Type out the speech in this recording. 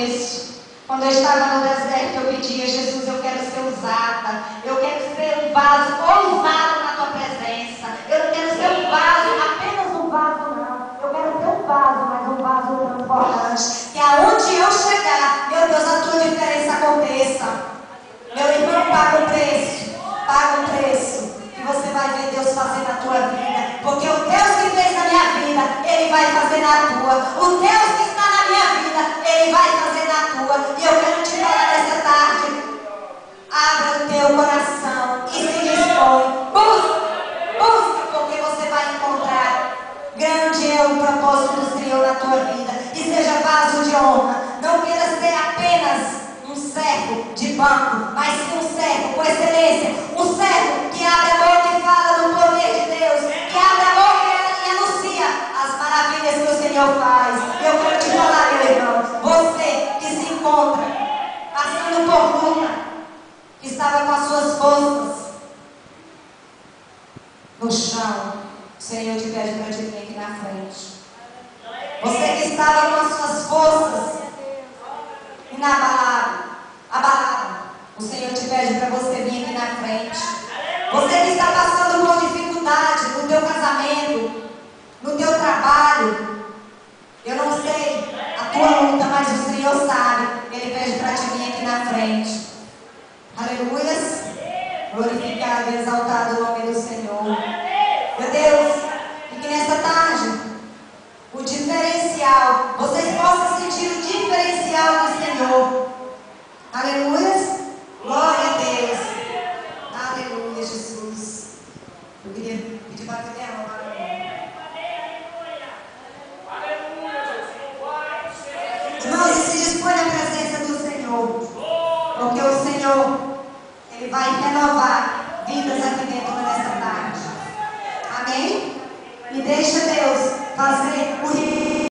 começo. Quando eu estava no deserto, eu pedia: Jesus, eu quero ser usada. Eu quero ser um vaso ousado na tua presença. Eu não quero ser um vaso, apenas um vaso, não. Eu quero ser um vaso, mas um vaso transbordante. Que aonde eu chegar, meu Deus, a tua diferença aconteça. Meu irmão, paga o preço. Paga o preço. Que você vai ver Deus fazer na tua vida. Porque o Deus que fez na minha vida, Ele vai fazer na tua. O Deus que está na minha vida, Ele vai fazer na tua. E eu quero te falar nessa tarde: abra o teu coração e se dispõe. Busca, porque você vai encontrar. Grande é o propósito do Senhor na tua vida. E seja vaso de honra. Não queira ser apenas um servo de banco, mas sim um servo com excelência. Um servo que abre a boca e fala do poder de Deus. Que abre a boca e anuncia as maravilhas que o Senhor faz. Eu quero te falar, meu irmão, você que se encontra passando por luta, que estava com as suas forças no chão, o Senhor te pede para te vir aqui na frente. Você que estava com as suas forças inabalável, o Senhor te pede para você vir aqui na frente. Você que está passando por dificuldade no teu casamento, no teu trabalho, eu não sei a tua luta, mas o Senhor sabe. Ele pede para te vir aqui na frente. Aleluias. Glorificado e exaltado o nome do Senhor. Meu Deus, e que nessa tarde o diferencial, vocês possam sentir o diferencial do Senhor. Aleluias. Glória a Deus. Aleluia, Jesus. Eu queria pedir para que derrama para mim. Irmãos, e se dispõe na presença do Senhor. Porque o Senhor, Ele vai renovar vidas aqui dentro nessa tarde. Amém? E deixa Deus fazer